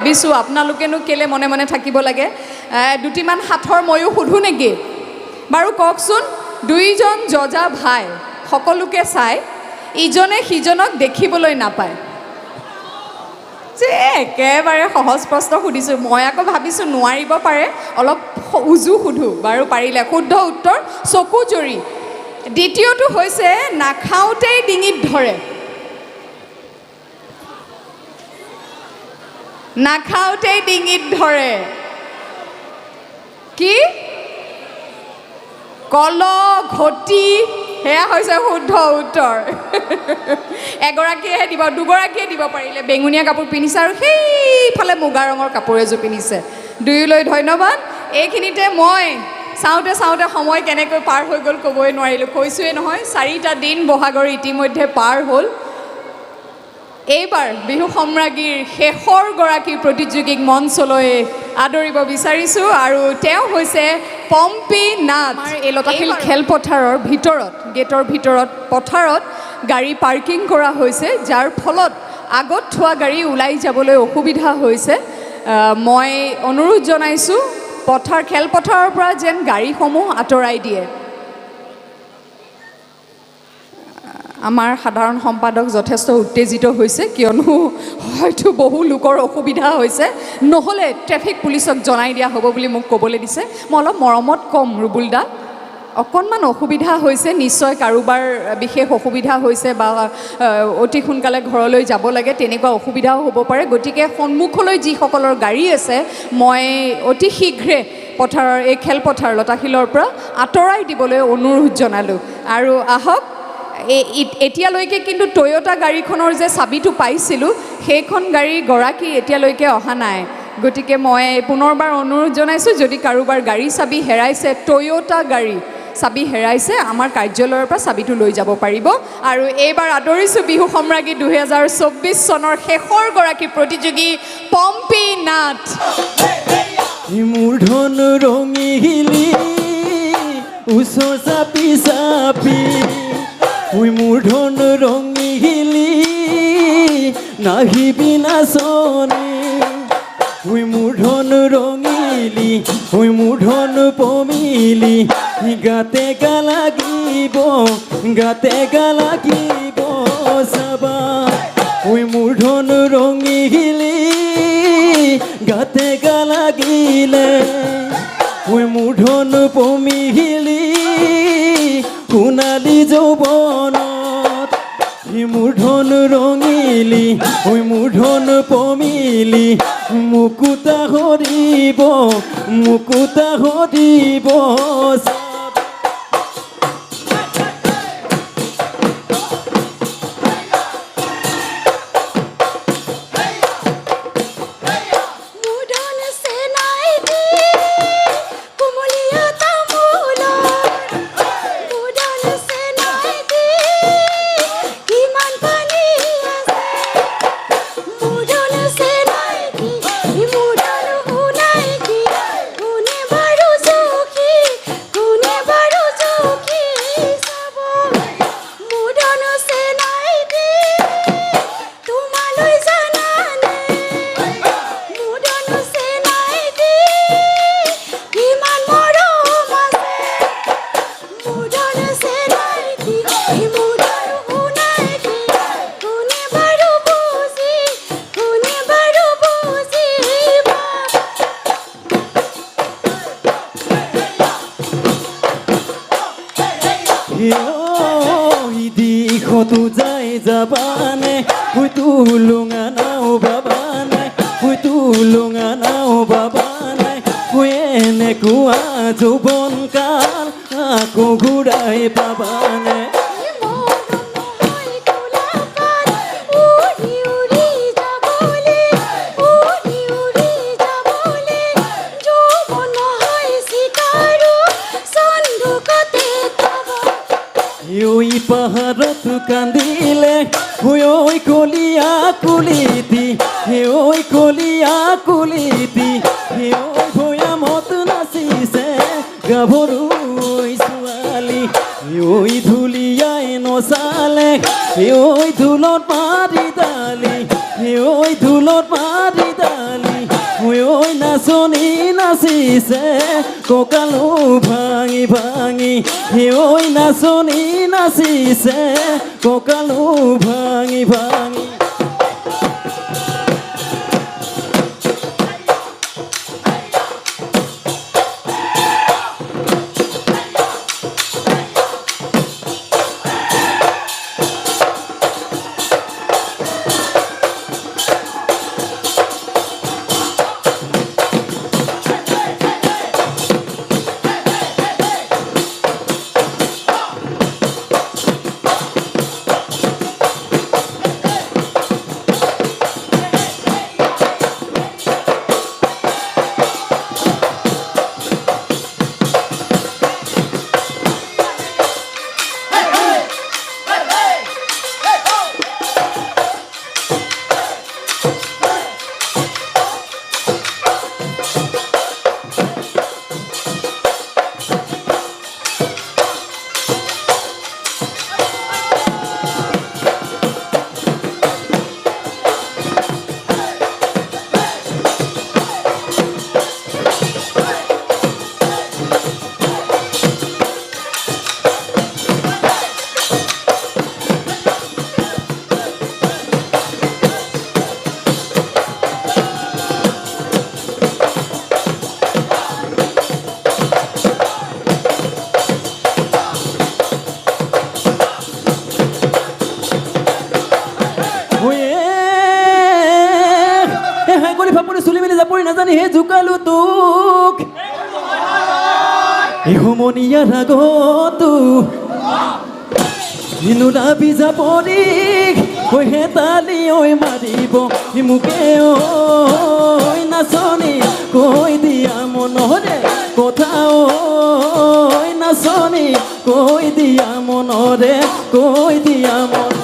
ভাবিছোঁ আপোনালোকেনো কেলে মনে মনে থাকিব লাগে দুটিমান হাতৰ ময়ো সুধো নেকি বাৰু কওকচোন দুইজন জজা ভাই সকলোকে চাই ইজনে সিজনক দেখিবলৈ নাপায় যে একেবাৰে সহজ প্ৰশ্ন সুধিছোঁ মই আকৌ ভাবিছোঁ নোৱাৰিব পাৰে অলপ উজু সুধো বাৰু পাৰিলে শুদ্ধ উত্তৰ চকু জৰি দ্বিতীয়টো হৈছে নাখাওঁতেই ডিঙিত ধৰে নাখাওঁতেই ডিঙিত ধৰে কি কল ঘটি সেয়া হৈছে শুদ্ধ উত্তৰ এগৰাকীয়েহে দিব দুগৰাকীয়ে দিব পাৰিলে বেঙুনীয়া কাপোৰ পিন্ধিছে আৰু সেইফালে মুগা ৰঙৰ কাপোৰ এযোৰ পিন্ধিছে দুয়োলৈ ধন্যবাদ এইখিনিতে মই চাওঁতে চাওঁতে সময় কেনেকৈ পাৰ হৈ গ'ল ক'বই নোৱাৰিলোঁ কৈছোঁৱেই নহয় 4টা দিন বহাগৰ ইতিমধ্যে পাৰ হ'ল এইবাৰ বিহু সম্ৰাজ্ঞীৰ শেষৰ গৰাকী প্ৰতিযোগীক মঞ্চলৈ আদৰিব বিচাৰিছোঁ আৰু তেওঁ হৈছে পম্পী নাথ এই লতাশিল খেলপথাৰৰ ভিতৰত গেটৰ ভিতৰত পথাৰত গাড়ী পাৰ্কিং কৰা হৈছে যাৰ ফলত আগত থোৱা গাড়ী ওলাই যাবলৈ অসুবিধা হৈছে মই অনুৰোধ জনাইছোঁ খেলপথাৰৰ পৰা যেন গাড়ীসমূহ আঁতৰাই দিয়ে আমাৰ সাধাৰণ সম্পাদক যথেষ্ট উত্তেজিত হৈছে কিয়নো হয়তো বহু লোকৰ অসুবিধা হৈছে নহ'লে ট্ৰেফিক পুলিচক জনাই দিয়া হ'ব বুলি মোক ক'বলৈ দিছে মই অলপ মৰমত ক'ম ৰুবুলদা অকণমান অসুবিধা হৈছে নিশ্চয় কাৰোবাৰ বিশেষ অসুবিধা হৈছে বা অতি সোনকালে ঘৰলৈ যাব লাগে তেনেকুৱা অসুবিধাও হ'ব পাৰে গতিকে সন্মুখলৈ যিসকলৰ গাড়ী আছে মই অতি শীঘ্ৰে পথাৰৰ এই খেলপথাৰ লতাশিলৰ পৰা আঁতৰাই দিবলৈ অনুৰোধ জনালোঁ আৰু আহক এতিয়ালৈকে কিন্তু টয়োটা গাড়ীখনৰ যে চাবিটো পাইছিলোঁ সেইখন গাড়ীৰ গৰাকী এতিয়ালৈকে অহা নাই গতিকে মই পুনৰবাৰ অনুৰোধ জনাইছোঁ যদি কাৰোবাৰ গাড়ী চাবি হেৰাইছে টয়োটা গাড়ী চাবি হেৰাইছে আমাৰ কাৰ্যালয়ৰ পৰা চাবিটো লৈ যাব পাৰিব আৰু এইবাৰ আদৰিছোঁ বিহু সম্ৰাজ্ঞী 2024 চনৰ শেষৰ গৰাকী প্ৰতিযোগী পম্পী নাথ মূৰ্ধন ৰঙিলি উচ চাপি চাপি মূৰ্ধন ৰঙিলি নাহিবি নাচনি মূৰ্ধন ৰঙিলি মূৰ্ধন পমিলি গাতে গা লাগিব চাবা মূৰ্ধন ৰঙিলি গাতে গা লাগিলে মূৰ্ধন পমিলি সোণালী যৌৱনত মূৰ্ধন ৰঙিলি মূৰ্ধন পমিলি মুকুতা হৰিব দিশতো যাই যাবানে হয়তো লুঙা নাও বাবা নাই হয়তো লুঙা নাও বাবা নাই এনেকুৱা যৌৱন কাল আকৌ ঘূৰাই পাবানে পাহাৰত কান্দিলে ঐ কলিয়া কুলিতি ঐ কলিয়া কুলিতি ঐ ভৈয়ামত নাচিছে গাভৰু ছোৱালী ঐ ধুলিয়াই নচালে ঐ ঢোলত মাৰি দালি ঐ ঢোলত মাৰি দালি ঐ নাচনী নাচিছে কঁকালো ভাঙি ভাঙি ঐ নাচনী নাচিছে কঁকালো ভাঙি ভাঙি নাজানি হে জোকালো তোক এসমনীয়াৰ আগতো নোলাবি যাবৰিক হে তালি ঐ মাৰিব মোকে ঐ নাচনী কৈ দিয়া মনৰে কথা ঐ নাচনী কৈ দিয়া মনৰে কৈ দিয়া মনৰে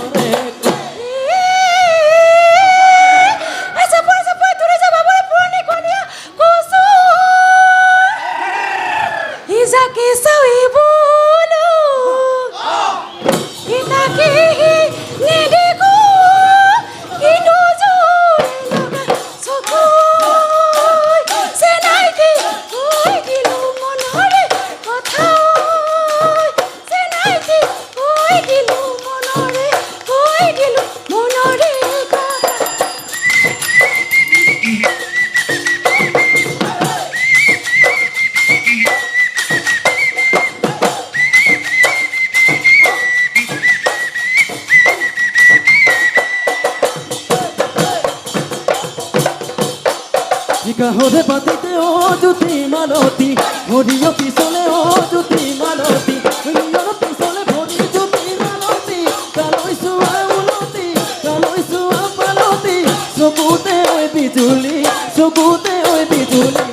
কাহরে পাতিতে ও জ্যোতি মালতী হরিয় পিছনে ও জ্যোতি মালতী হরিয়র পিছনে ভরি জ্যোতি মালতী কালৈ চোৱা উলতি কালৈ চোৱা পালতি চকুতে ঐ বিজুলি চকুতে ঐ বিজুলি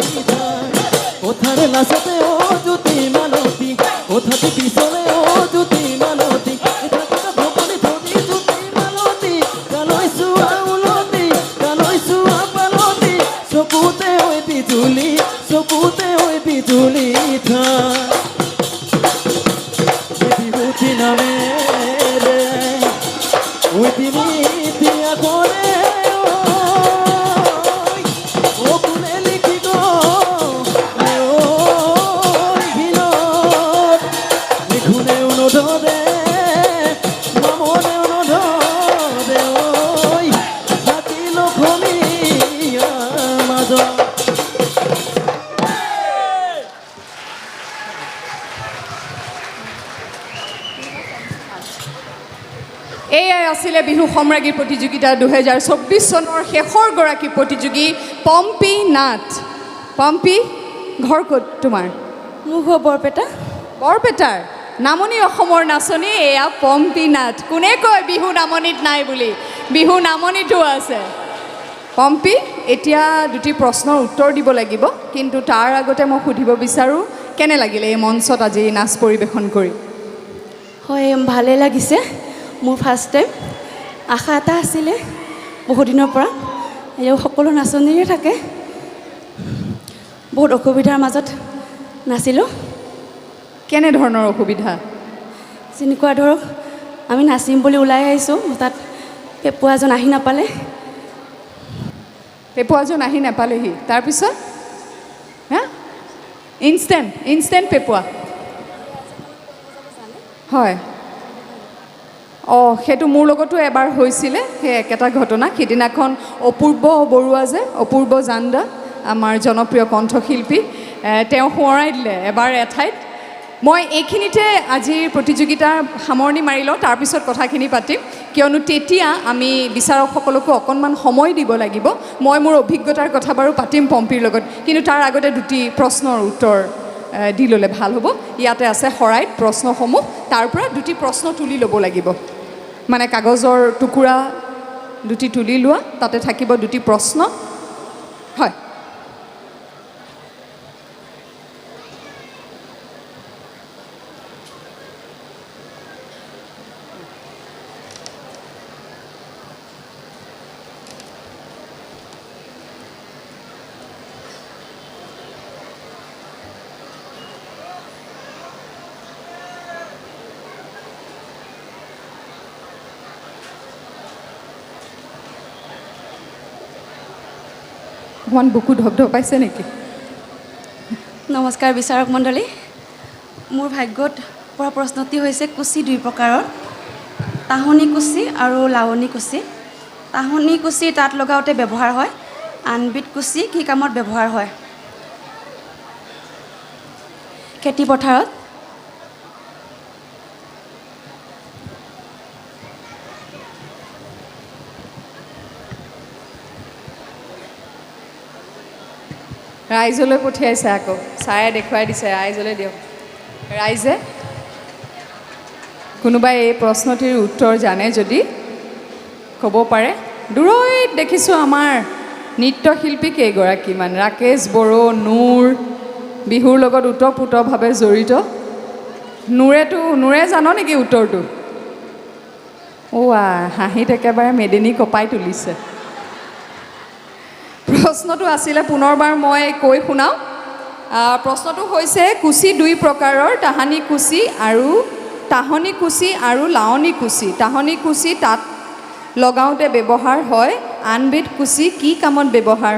কথাৰে নাচতে ও জ্যোতি মালতী কথাতে পিছনে ও জ্যোতি মালতী ভকলি ধৰি জ্যোতি মালতী কালৈ চোৱা উলতি কালৈ চোৱা পালতি চকুতে ঐ বিজুলি চকুতে ঐ বিজুলি বিভূতি নামেৰে ঐ তিনিটি আখৰে ঐ কোনে লিখি গিনত লিখোনেও নধৰে মামনেও নধৰে ঐ থাকিল অসমীয়াৰ মাজত এয়াই আছিলে বিহু সম্ৰাজ্ঞী প্ৰতিযোগিতা 2024 চনৰ শেষৰ গৰাকী প্ৰতিযোগী পম্পী নাথ। পম্পী, ঘৰ ক'ত তোমাৰ? মোৰ ঘৰ বৰপেটা। বৰপেটাৰ নামনি অসমৰ নাচনী এয়া পম্পী নাথ। কোনে কয় বিহু নামনিত নাই বুলি? বিহু নামনিতো আছে। পম্পী, এতিয়া দুটি প্ৰশ্নৰ উত্তৰ দিব লাগিব, কিন্তু তাৰ আগতে মই সুধিব বিচাৰোঁ কেনে লাগিলে এই মঞ্চত আজি নাচ পৰিৱেশন কৰি? হয়, ভালে লাগিছে। মোৰ ফাৰ্ষ্ট টাইম। আশা এটা আছিলে বহুত দিনৰ পৰা, এই সকলো নাচনীৰে থাকে। বহুত অসুবিধাৰ মাজত নাচিলোঁ। কেনেধৰণৰ অসুবিধা? যেনেকুৱা ধৰক আমি নাচিম বুলি ওলাই আহিছোঁ, তাত পেপুৱা এজন আহি নাপালে। পেপুৱাজন আহি নাপালেহি তাৰপিছত হা ইনষ্টেণ্ট পেপুৱা হয় সেইটো মোৰ লগতো এবাৰ হৈছিলে সেই একেটা ঘটনা সিদিনাখন অপূৰ্ব বৰুৱা যে অপূৰ্ব জান্দা আমাৰ জনপ্ৰিয় কণ্ঠশিল্পী তেওঁ সোঁৱৰাই দিলে এবাৰ এঠাইত মই এইখিনিতে আজিৰ প্ৰতিযোগিতাৰ সামৰণি মাৰি লওঁ তাৰপিছত কথাখিনি পাতিম কিয়নো তেতিয়া আমি বিচাৰকসকলকো অকণমান সময় দিব লাগিব মই মোৰ অভিজ্ঞতাৰ কথা বাৰু পাতিম পম্পীৰ লগত কিন্তু তাৰ আগতে দুটি প্ৰশ্নৰ উত্তৰ দি ল'লে ভাল হ'ব ইয়াতে আছে শৰাইত প্ৰশ্নসমূহ তাৰ পৰা দুটি প্ৰশ্ন তুলি ল'ব লাগিব মানে কাগজৰ টুকুৰা দুটি তুলি লোৱা তাতে থাকিব দুটি প্ৰশ্ন হয় অকণমান বুকু ধপধপাইছে নেকি নমস্কাৰ বিচাৰক মণ্ডলী মোৰ ভাগ্যত পৰা প্ৰশ্নটি হৈছে কুচি দুই প্ৰকাৰৰ তাহনি কুচি আৰু লাৱনি কুচি তাহনি কুচি তাঁত লগাওঁতে ব্যৱহাৰ হয় আনবিধ কুচি কি কামত ব্যৱহাৰ হয় খেতি পথাৰত ৰাইজলৈ পঠিয়াইছে আকৌ ছাৰে দেখুৱাই দিছে ৰাইজলৈ দিয়ক ৰাইজে কোনোবাই এই প্ৰশ্নটিৰ উত্তৰ জানে যদি ক'ব পাৰে দূৰৈত দেখিছোঁ আমাৰ নৃত্যশিল্পী কেইগৰাকীমান ৰাকেশ বড়ো নূৰ বিহুৰ লগত ওতঃপ্ৰোতভাৱে জড়িত নূৰে জানো নেকি উত্তৰটো হাঁহিত একেবাৰে মেদেনি কপাই তুলিছে প্ৰশ্নটো আছিলে পুনৰবাৰ মই কৈ শুনাওঁ প্ৰশ্নটো হৈছে কুচি দুই প্ৰকাৰৰ তাহানি কুচি আৰু লাৱনি কুচি তাহনি কুচি তাত লগাওঁতে ব্যৱহাৰ হয় আনবিধ কুচি কি কামত ব্যৱহাৰ